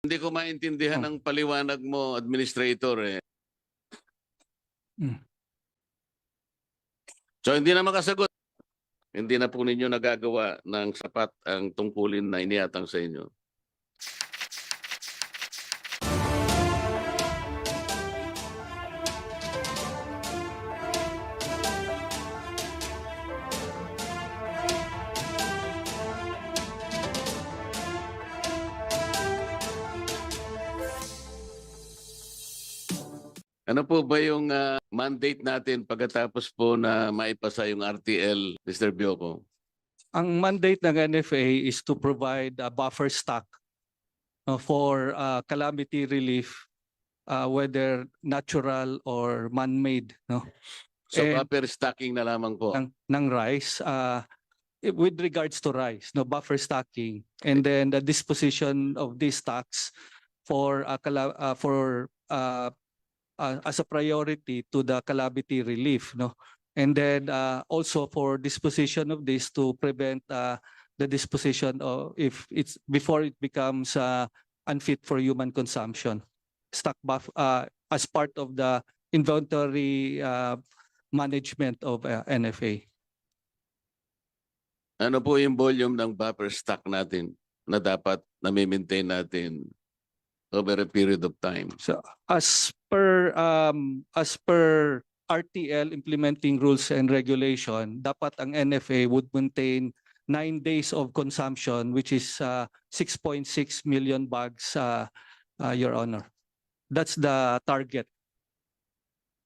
Hindi ko maintindihan ang paliwanag mo, Administrator. Mm. So hindi na makasagot. Hindi na po ninyo nagagawa ng sapat ang tungkulin na iniatang sa inyo. Ano po ba yung mandate natin pagkatapos po na maipasa yung RTL, Mr. Bioco? Ang mandate ng NFA is to provide a buffer stock for calamity relief, whether natural or man-made, no? So And buffer stocking na lamang po. ng rice, with regards to rice, no, buffer stocking, and then the disposition of these stocks for as a priority to the calamity relief, no, and then also for disposition of this to prevent the disposition of if it's before it becomes unfit for human consumption, stock buff as part of the inventory management of NFA. Ano po yung volume ng buffer stock natin na dapat na-maintain natin over a period of time? So as per RTL implementing rules and regulation, dapat ang NFA would maintain 9 days of consumption, which is 6.6 million bags, Your Honor. That's the target.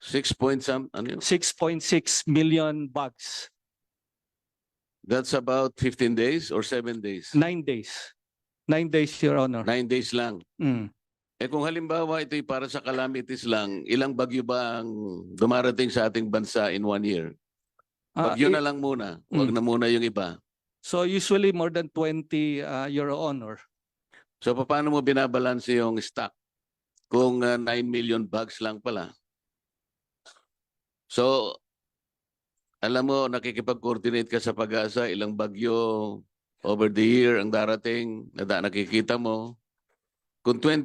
6 point some, ano yun? 6.6 million bags, That's about 15 days or 7 days? 9 days. 9 days, Your Honor. 9 days lang. Mm. Kung halimbawa ito'y para sa calamities lang, ilang bagyo ba ang dumarating sa ating bansa in 1 year? Bagyo na lang muna. Huwag na muna yung iba. So usually more than 20, Your Honor. So paano mo binabalanse yung stock kung 9 million bags lang pala? So, alam mo, nakikipag-coordinate ka sa Pag-asa, ilang bagyo over the year ang darating, nakikita mo. Kung 20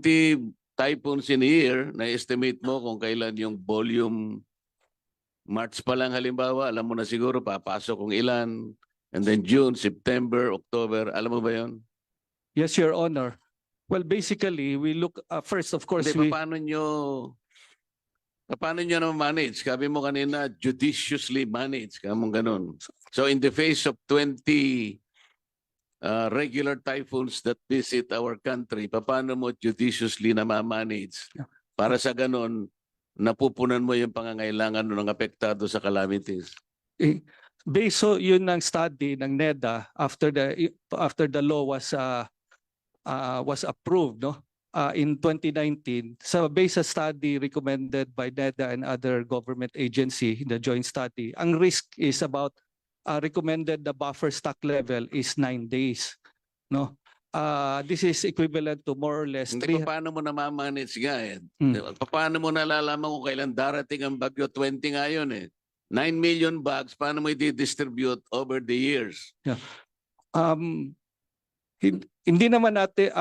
typhoons in a year, na-estimate mo kung kailan yung volume. March pa lang halimbawa, alam mo na siguro papasok kung ilan. And then June, September, October, alam mo ba yun? Yes, Your Honor. Well, basically, we look first, of course, Hindi, paano nyo na manage? Sabi mo kanina, judiciously manage. Kamong ganun. So in the face of 20 regular typhoons that visit our country, paano mo judiciously na ma-manage? Para sa ganun, napupunan mo yung pangangailangan ng apektado sa calamities. Based so yun ng study ng NEDA after the law was approved, no, in 2019. So based sa study recommended by NEDA and other government agency in the joint study, ang risk is about recommended the buffer stock level is 9 days, no. This is equivalent to more or less. Hindi, paano mo na-manage nga eh? Paano mo nalalaman kung kailan darating ang bagyo? 20 nga yun eh. 9 million bags, paano mo i-distribute over the years? Yeah. Hindi naman natin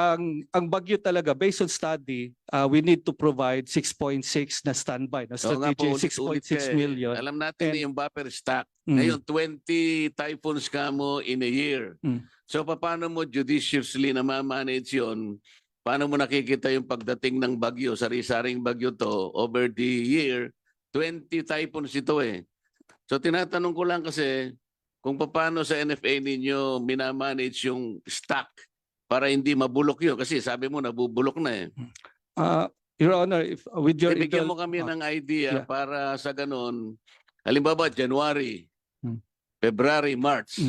ang bagyo talaga based on study, we need to provide 6.6 na standby, na strategy 6.6 million. Alam natin na yung buffer stock. Ngayon 20 typhoons ka mo in a year. So paano mo judiciously na ma-manage yun? Paano mo nakikita yung pagdating ng bagyo, sari-saring bagyo to over the year? 20 typhoons ito eh. So tinatanong ko lang kasi kung paano sa NFA ninyo minamanage yung stock para hindi mabulok yun. Kasi sabi mo nabubulok na eh. Your Honor, with your bigyan mo kami ng idea para sa ganun. Halimbawa, January, February, March.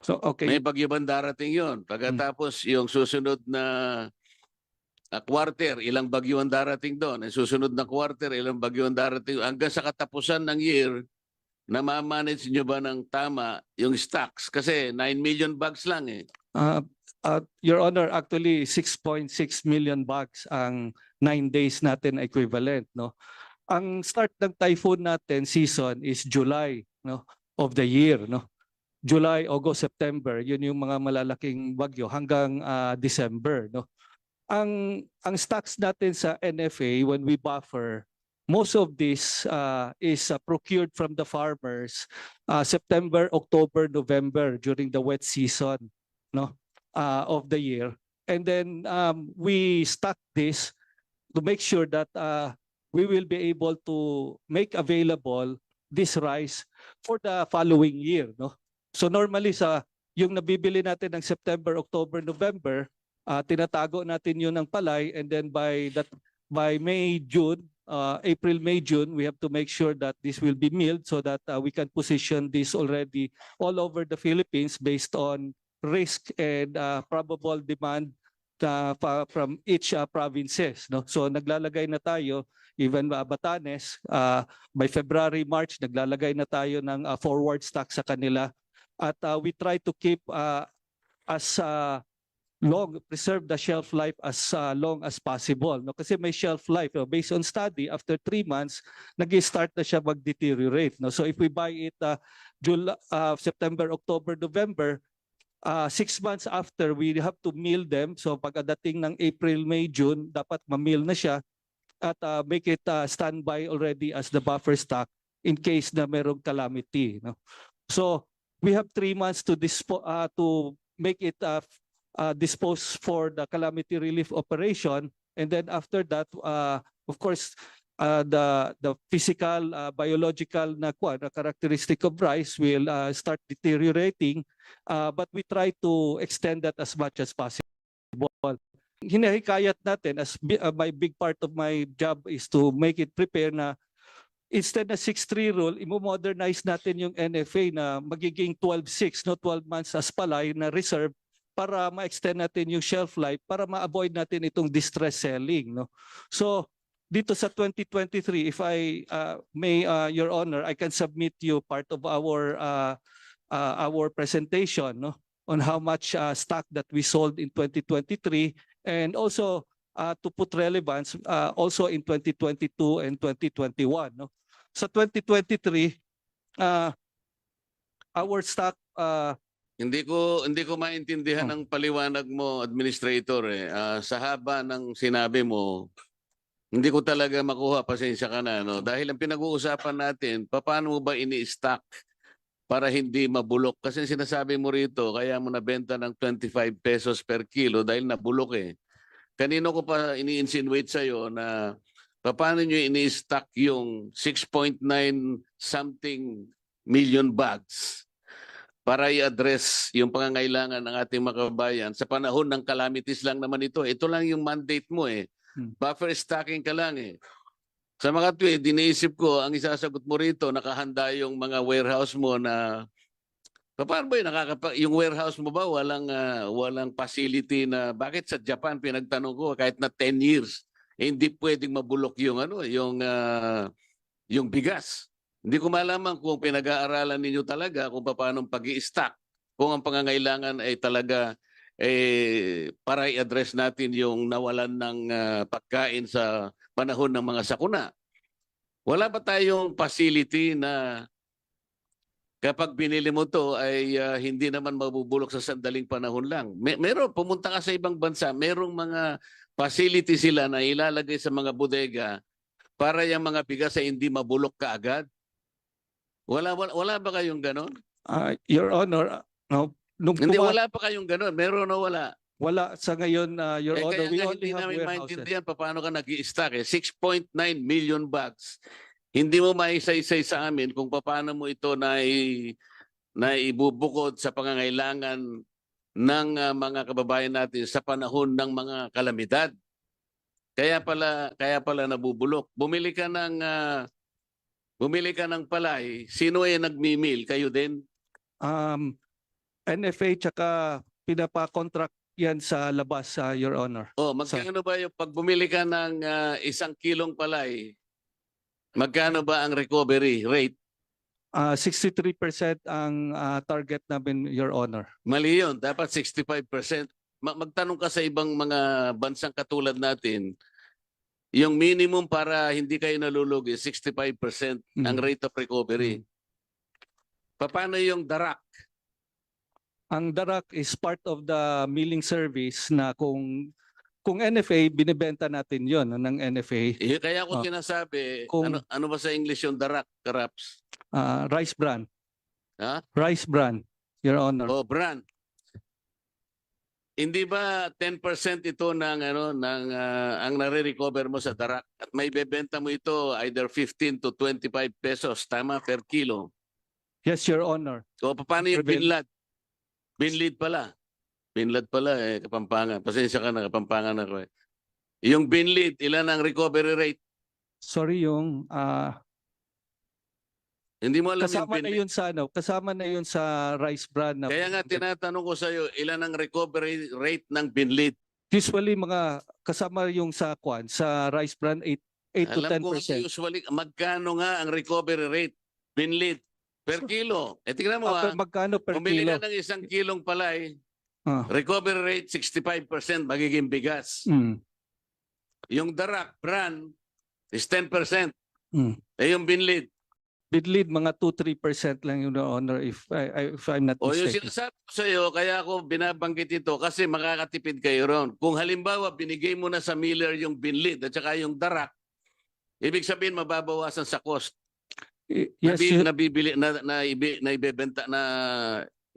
So, okay. May bagyo bang darating yun? Pagkatapos yung susunod na quarter, ilang bagyo ang darating doon? Ang susunod na quarter, ilang bagyo ang darating? Hanggang sa katapusan ng year, na ma-manage nyo ba ng tama yung stocks? Kasi 9 million bags lang eh. Your Honor, actually 6.6 million bags ang 9 days natin equivalent, no. Ang start ng typhoon natin season is July, no, of the year, no. July, August, September, yun yung mga malalaking bagyo hanggang December, no. ang stocks natin sa NFA when we buffer, most of this is procured from the farmers September, October, November during the wet season, no, of the year. And then we stock this to make sure that we will be able to make available this rice for the following year, no. So normally sa yung nabibili natin ng September, October, November, tinatago natin yun ng palay, and then by May, June, April, May, June, we have to make sure that this will be milled so that we can position this already all over the Philippines based on risk and probable demand from each provinces, no. So naglalagay na tayo, even Batanes, by February, March, naglalagay na tayo ng forward stock sa kanila. At we try to keep as preserve the shelf life as long as possible, no, kasi may shelf life, no? Based on study, after 3 months nag-start na siya mag-deteriorate, no. So if we buy it September, October, November, 6 months after, we have to mill them. So pagdating ng April, May, June, dapat ma-mill na siya at make it standby already as the buffer stock in case na merong calamity, no. So we have 3 months to make it dispose for the calamity relief operation, and then after that, of course, the physical, biological na characteristic of rice will start deteriorating, but we try to extend that as much as possible. Hinahikayat natin, as my big part of my job is to make it prepare na instead na 6-3 rule, imo-modernize natin yung NFA na magiging 12-6, no, 12 months as palay na reserve para ma-extend natin yung shelf life para ma-avoid natin itong distress selling, no. So dito sa 2023, if I may, Your Honor, I can submit you part of our presentation, no, on how much stock that we sold in 2023, and also to put relevance also in 2022 and 2021, no. Sa 2023, our stock Hindi ko maintindihan ang paliwanag mo, Administrator, eh. Sa haba ng sinabi mo, hindi ko talaga makuha, pasensya ka na, no? Dahil ang pinag-uusapan natin, paano mo ba ini-stock para hindi mabulok? Kasi sinasabi mo rito, kaya mo nabenta ng 25 pesos per kilo dahil nabulok eh. Kanino ko pa ini-insinuate sa'yo na paano nyo ini-stock yung 6.9 something million bags para i-address yung pangangailangan ng ating mga kababayan sa panahon ng calamities lang naman ito. Ito lang yung mandate mo eh. Buffer stocking ka lang eh. Sa mga tweet, diniisip ko, ang isasagot mo rito, nakahanda yung mga warehouse mo na paano ba yun? Yung warehouse mo ba walang facility na bakit sa Japan pinagtanong ko kahit na 10 years hindi pwedeng mabulok yung yung bigas. Hindi ko malaman kung pinag-aaralan ninyo talaga kung paano pag-i-stock, kung ang pangangailangan ay talaga para i-address natin yung nawalan ng pagkain sa panahon ng mga sakuna. Wala ba tayong facility na kapag binili mo to ay hindi naman mabubulok sa sandaling panahon lang? Meron, pumunta ka sa ibang bansa, merong mga facility sila na ilalagay sa mga bodega para yung mga bigas ay hindi mabulok kaagad. Wala ba kayong ganon? Your Honor, no, Hindi, wala pa kayong ganon. Meron o wala? Wala sa ngayon, Your Honor. We only Hindi have namin warehouses. maintindihan paano ka nag-i-stock eh. 6.9 million bags. Hindi mo maisa-isay sa amin kung paano mo ito na ibubukod sa pangangailangan ng mga kababayan natin sa panahon ng mga kalamidad. Kaya pala nabubulok. Bumili ka ng palay, sino ay nagmi-mill? Kayo din? NFA tsaka pinapa-contract yan sa labas, Your Honor. Magkano ba yung pag bumili ka ng 1 kilong palay, magkano ba ang recovery rate? 63% ang target namin, Your Honor. Mali yun. Dapat 65%. Magtanong ka sa ibang mga bansang katulad natin, yung minimum para hindi kayo nalulugi, 65% ang rate of recovery. Paano yung darak? Ang darak is part of the milling service na kung kung NFA, binibenta natin yon ng NFA, Eh, kaya ako Oh. sinasabi, Kung- ano ba sa English yung darak, karaps? rice bran. Ha? Rice bran, Your Honor. O brand. Hindi ba 10% ito ng ang nare-recover mo sa darak at may bebenta mo ito either 15 to 25 pesos tama per kilo. Yes, Your Honor. So paano yung Prevent- binlad? Binlid pala. Binlad pala Kapampangan. Pasensya ka na Kapampangan ako eh. Yung binlid, ilan ang recovery rate? Sorry, yung Hindi mo alam yung kasama na binlid. yun sa kasama na yun sa rice bran na Kaya nga tinatanong ko sa iyo, ilan ang recovery rate ng binlid? usually mga kasama yung sa sa rice bran 8 to Alam ko 10%. usually, magkano nga ang recovery rate? Binlid per kilo. Tingnan mo Magkano per Pumili kilo? ka ng 1 kilong palay, Ah. recovery rate 65% magiging bigas. Mm. Yung darak, bran, is 10%. Mm. Yung binlid. Bidlid mga 2-3% lang, Your Honor, if I'm not O yung mistaken. sinasabi ko sa iyo, kaya ako binabanggit ito kasi makakatipid kayo ron. Kung halimbawa binigay mo na sa miller yung binlid at saka yung darak, ibig sabihin mababawasan sa cost. Yes, Your- Nabibili na ibebenta na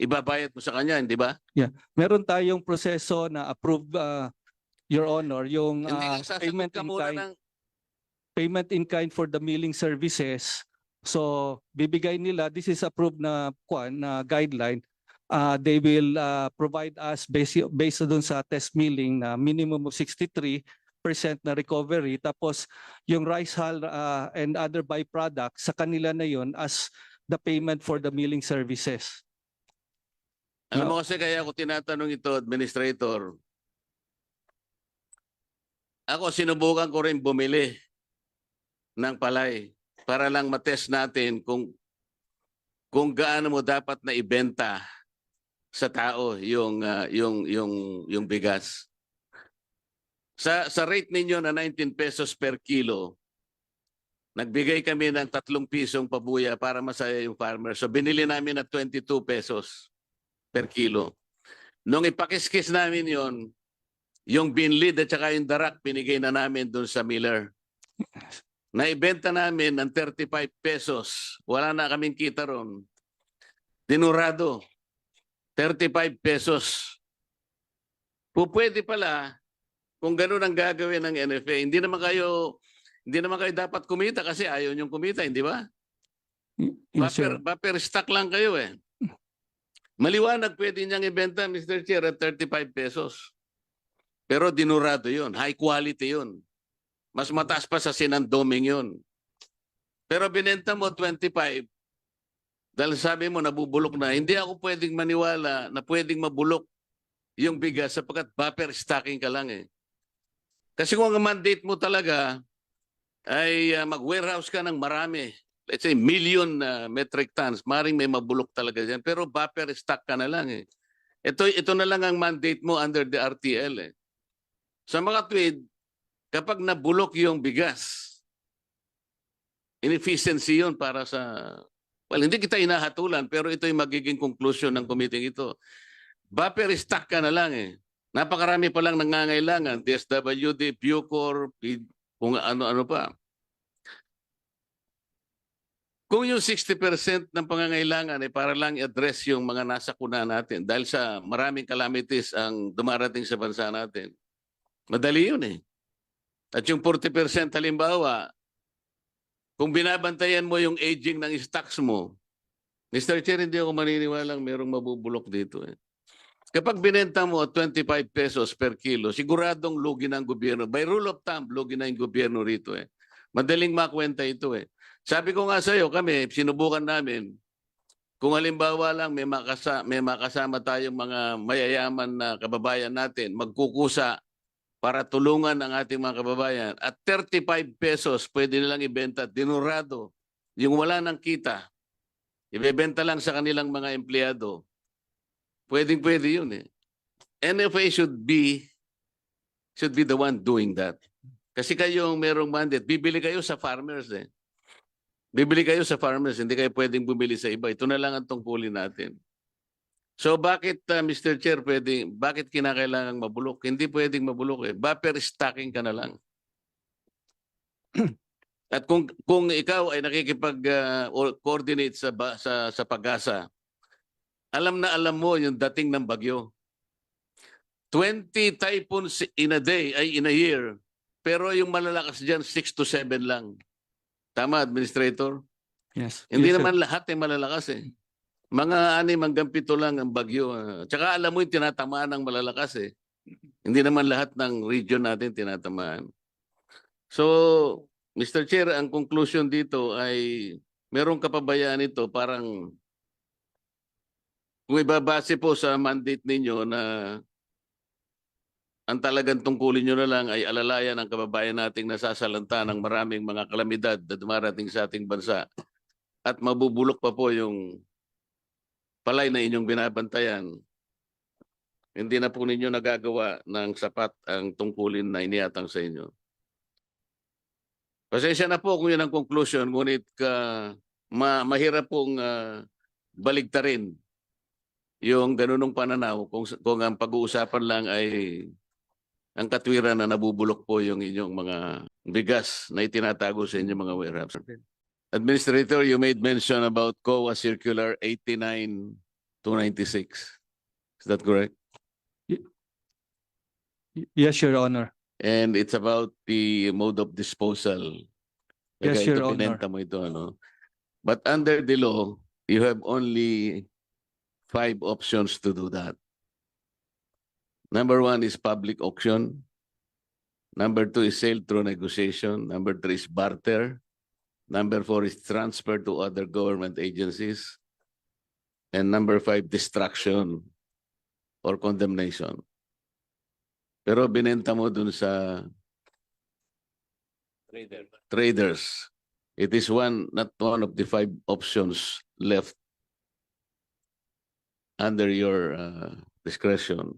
ibabayad mo sa kanya, hindi ba? meron tayong proseso na approved, Your Honor, yung Hindi ka payment sasagot ka in muna kind. ng Payment in kind for the milling services. So bibigay nila, this is approved na guideline. They will provide us based doon sa test milling na minimum of 63% na recovery. Tapos yung rice hull and other byproducts sa kanila na yon as the payment for the milling services. Alam mo kasi kaya ako tinatanong ito, Administrator. Ako sinubukan ko rin bumili ng palay para lang matest natin kung gaano mo dapat na ibenta sa tao yung bigas. Sa rate ninyo na 19 pesos per kilo, nagbigay kami ng 3 pisong pabuya para masaya yung farmer. So binili namin na 22 pesos per kilo. Nung ipakiskis namin yon, yung binlid at saka yung darak, binigay na namin doon sa miller. Naibenta namin ng 35 pesos. Wala na kaming kita ron. Dinurado. 35 pesos. Pwede pala kung ganun ang gagawin ng NFA. Hindi naman kayo dapat kumita kasi ayaw niyong kumita, hindi ba? Yes, sir. Buffer stock lang kayo eh. Maliwanag pwede niyang ibenta, Mr. Chair, at 35 pesos. Pero dinurado yun. High quality yun. Mas mataas pa sa sinandoming yun. Pero binenta mo 25 dahil sabi mo nabubulok na. Hindi ako pwedeng maniwala na pwedeng mabulok yung bigas sapagkat buffer stocking ka lang eh. Kasi kung ang mandate mo talaga ay mag-warehouse ka ng marami, let's say million metric tons, maring may mabulok talaga dyan. Pero buffer stock ka na lang eh. Ito na lang ang mandate mo under the RTL eh. Sa mga tweed, kapag nabulok yung bigas, inefficiency yun para sa... Well, hindi kita inahatulan, pero ito yung magiging conclusion ng committee ito. Buffer stock ka na lang eh. Napakarami pa lang nangangailangan. DSWD, Bucor, kung ano-ano pa. Kung yung 60% ng pangangailangan ay para lang i-address yung mga nasa kuna natin dahil sa maraming calamities ang dumarating sa bansa natin, madali yun eh. At yung 40% halimbawa, kung binabantayan mo yung aging ng stocks mo, Mr. Chair, hindi ako maniniwalang merong mabubulok dito eh. Kapag binenta mo 25 pesos per kilo, siguradong lugi ng gobyerno. By rule of thumb, lugi na yung gobyerno rito eh. Madaling makwenta ito eh. Sabi ko nga sa iyo, kami, sinubukan namin, kung halimbawa lang may makasama tayong mga mayayaman na kababayan natin, magkukusa para tulungan ang ating mga kababayan, at 35 pesos pwede nilang ibenta, dinurado, yung wala nang kita, ibebenta lang sa kanilang mga empleyado, pwede yun eh. NFA should be the one doing that. Kasi kayo merong mandate, bibili kayo sa farmers eh. Bibili kayo sa farmers, hindi kayo pwedeng bumili sa iba. Ito na lang ang tungkulin natin. So bakit Mr. Chair bakit kinakailangang mabulok? Hindi pwedeng mabulok eh. Buffer stocking ka na lang. At kung ikaw ay nakikipag coordinate sa pag-asa, alam na alam mo yung dating ng bagyo. 20 typhoons in a day ay in a year. Pero yung malalakas diyan 6 to 7 lang. Tama, Administrator? Yes. Hindi Yes, sir. naman lahat ay malalakas eh. Mga 6 hanggang 7 lang ang bagyo. Tsaka alam mo yung tinatamaan ng malalakas eh. Hindi naman lahat ng region natin tinatamaan. So, Mr. Chair, ang conclusion dito ay merong kapabayaan ito parang kung ibabase po sa mandate ninyo na ang talagang tungkulin nyo na lang ay alalayan ang kababayan nating nasasalanta ng maraming mga kalamidad na dumarating sa ating bansa at mabubulok pa po yung palay na inyong binabantayan, hindi na po ninyo nagagawa ng sapat ang tungkulin na iniatang sa inyo. Pasensya na po kung yun ang conclusion, ngunit mahirap pong baligtarin yung ganunong pananaw kung ang pag-uusapan lang ay ang katwiran na nabubulok po yung inyong mga bigas na itinatago sa inyong mga warehouse. Administrator, you made mention about COA Circular 89-296. Is that correct? Yes, Your Honor. And it's about the mode of disposal. Yes, Kaya Your Honor. binenta mo ito, ano? But under the law, you have only 5 options to do that. Number 1 is public auction. Number 2 is sale through negotiation. Number 3 is barter. Number 4 is transfer to other government agencies. And number 5, destruction or condemnation. Pero binenta mo dun sa traders. It is not one of the 5 options left under your discretion.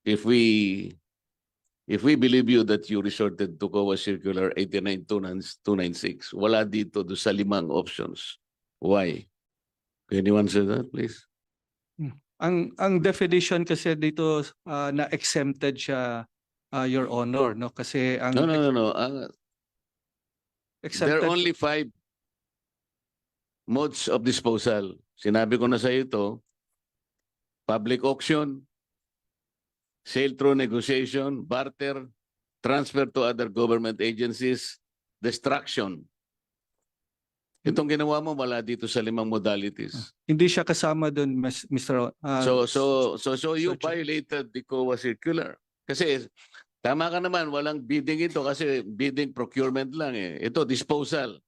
If we believe you that you resorted to COA Circular 89-296, wala dito do sa 5 options. Why? Can you answer that, please? Ang definition kasi dito na exempted siya, Your Honor, no? Kasi ang No. There exempted are only 5 modes of disposal. Sinabi ko na sa iyo ito, public auction, sale through negotiation, barter, transfer to other government agencies, destruction. Itong ginawa mo wala dito sa 5 modalities. hindi siya kasama doon, Mr. So you violated the COA circular. Kasi tama ka naman, walang bidding ito kasi bidding procurement lang eh. Ito disposal.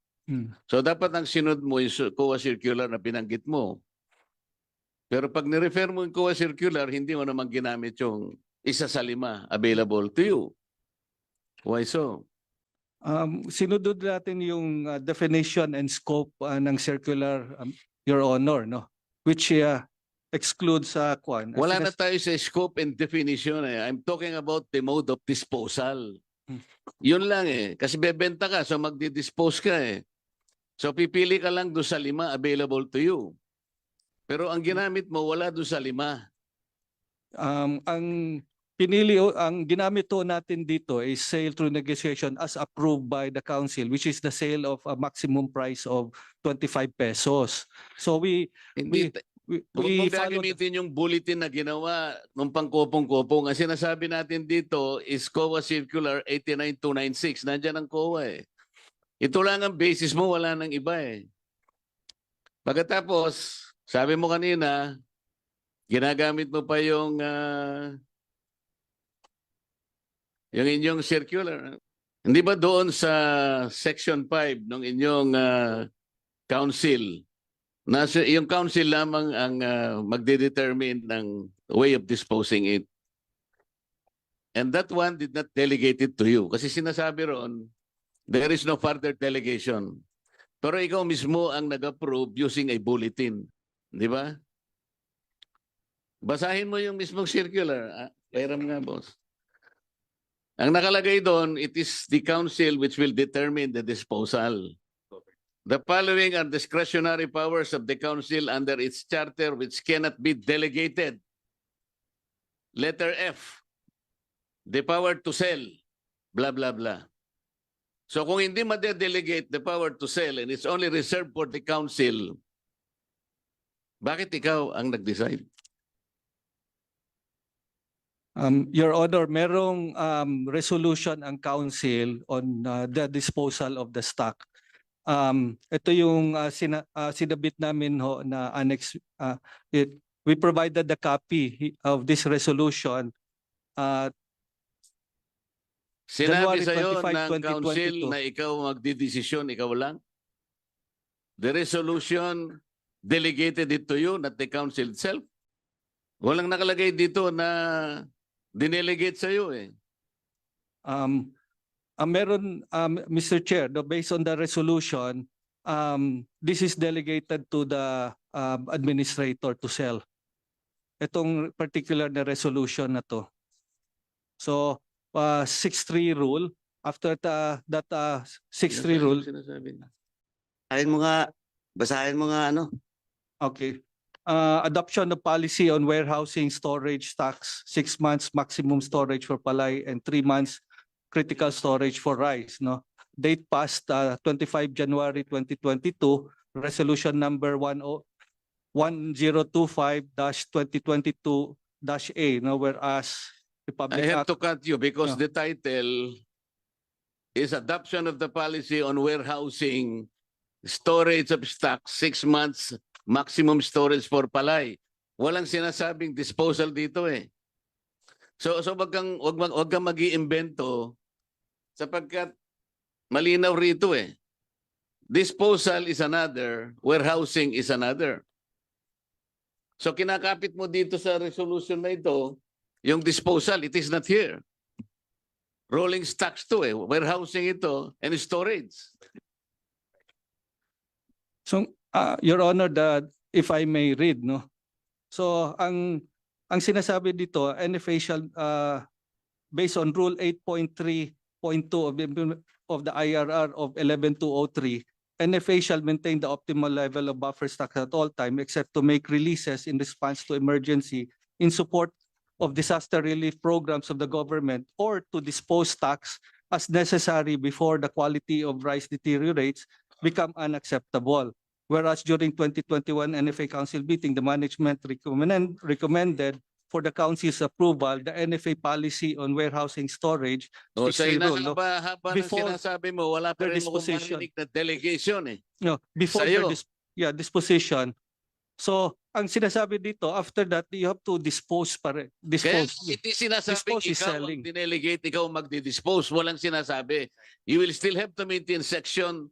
So dapat ang sinod mo yung COA circular na binanggit mo. Pero pag ni-refer mo yung COA circular, hindi mo naman ginamit yung isa sa 5 available to you. Why so? Sinunod natin yung definition and scope ng circular, Your Honor, no? Which excludes Wala na tayo sa scope and definition eh. I'm talking about the mode of disposal. Yun lang eh. Kasi bebenta ka, so magdi-dispose ka eh. So pipili ka lang doon sa 5 available to you. Pero ang ginamit mo, wala doon sa 5. Ang ginamit to natin dito is sale through negotiation as approved by the council, which is the sale of a maximum price of 25 pesos. So we Huwag mong follow gagamitin yung bulletin na ginawa nung pangkopong-kopong. Ang sinasabi natin dito is COA Circular 89-296. Nandiyan ang COA eh. Ito lang ang basis mo, wala nang iba eh. Pagkatapos, sabi mo kanina, ginagamit mo pa yung inyong circular. Hindi ba doon sa Section 5 ng inyong council, yung council lamang ang magde-determine ng way of disposing it? And that one did not delegate it to you. Kasi sinasabi ron, there is no further delegation. Pero ikaw mismo ang nag-approve using a bulletin. Di ba? Basahin mo yung mismong circular. Pairam nga, boss. Ang nakalagay doon, it is the council which will determine the disposal. The following are discretionary powers of the council under its charter which cannot be delegated. Letter F, the power to sell, blah, blah, blah. So kung hindi ma-delegate the power to sell and it's only reserved for the council, bakit ikaw ang nag-decide? Your Honor, merong resolution ang council on the disposal of the stock. Ito yung sinabit namin ho na annex. We provided the copy of this resolution. Sinabi January sa'yo 25, ng council 2022. na ikaw magdidesisyon, ikaw lang? The resolution delegated it to you, not the council itself? Walang nakalagay dito na dinelegate sa'yo eh. Meron, Mr. Chair, based on the resolution, this is delegated to the administrator to sell. Itong particular na resolution na to. So, 6-3 rule, after that 6-3 rule, Basahin mo nga ano. okay. Adoption of policy on warehousing storage stocks, 6 months maximum storage for palay and 3 months critical storage for rice. No, date passed 25 January 2022. Resolution number 1025-2022-A. No, whereas the I Public have Act. to cut you because Yeah. the title is adoption of the policy on warehousing storage of stock, 6 months maximum storage for palay. Walang sinasabing disposal dito eh. So wag kang mag-iimbento sapagkat malinaw rito eh. Disposal is another, warehousing is another. So kinakapit mo dito sa resolution na ito, yung disposal, it is not here. Rolling stocks to eh, warehousing ito and storage. So, Your Honor, if I may read, no. So, ang sinasabi dito, NFA shall, based on Rule 8.3.2 of the IRR of 11203, NFA shall maintain the optimal level of buffer stocks at all time, except to make releases in response to emergency in support of disaster relief programs of the government, or to dispose stocks as necessary before the quality of rice deteriorates, become unacceptable. Whereas during 2021 NFA Council meeting, the management recommended for the Council's approval the NFA policy on warehousing storage. O sa 6-3 rule, no? inahaba ng Before sinasabi mo, wala pa their rin mo disposition. marinig na delegation eh. No, before Sa'yo. their disposition. So, ang sinasabi dito, after that, you have to dispose pa rin. Kaya Dispose. hindi sinasabing Dispose is ikaw selling. ang dinelegate, ikaw ang magdi-dispose. Walang sinasabi. You will still have to maintain Section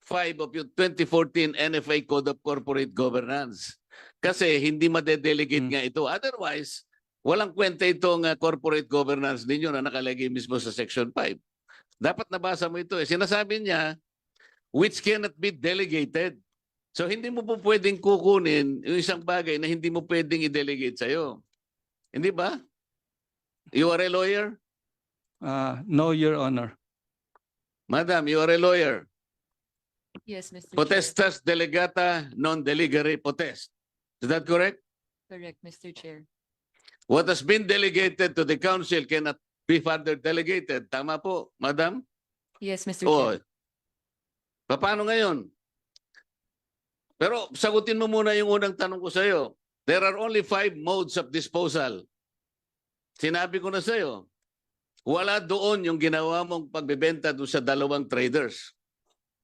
5 of yung 2014 NFA Code of Corporate Governance. Kasi hindi madedelegate nga ito. Otherwise, walang kwenta itong corporate governance ninyo na nakalagay mismo sa Section 5. Dapat nabasa mo ito eh. Sinasabi niya, which cannot be delegated. So hindi mo po pwedeng kukunin yung isang bagay na hindi mo pwedeng i-delegate sa'yo. Hindi ba? You are a lawyer? No, Your Honor. Madam, you are a lawyer. Yes, Mr. Chair. Potestas delegata non delegare potest. Is that correct? Correct, Mr. Chair. What has been delegated to the council cannot be further delegated. Tama po, madam? Yes, Mr. O, Chair. paano ngayon? Pero sagutin mo muna yung unang tanong ko sa'yo. There are only 5 modes of disposal. Sinabi ko na sa'yo, wala doon yung ginawa mong pagbebenta doon sa 2 traders.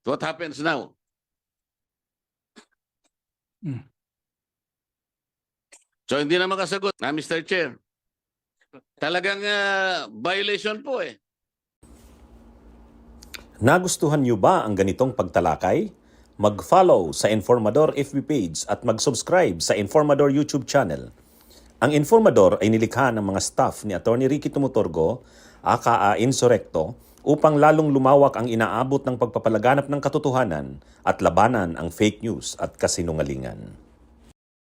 What happens now? So hindi na makasagot, Mr. Chair. Talagang violation po eh. Nagustuhan niyo ba ang ganitong pagtalakay? Mag-follow sa Informador FB page at mag-subscribe sa Informador YouTube channel. Ang Informador ay nilikha ng mga staff ni Atty. Ricky Tumutorgo, aka Insurrecto, upang lalong lumawak ang inaabot ng pagpapalaganap ng katotohanan at labanan ang fake news at kasinungalingan.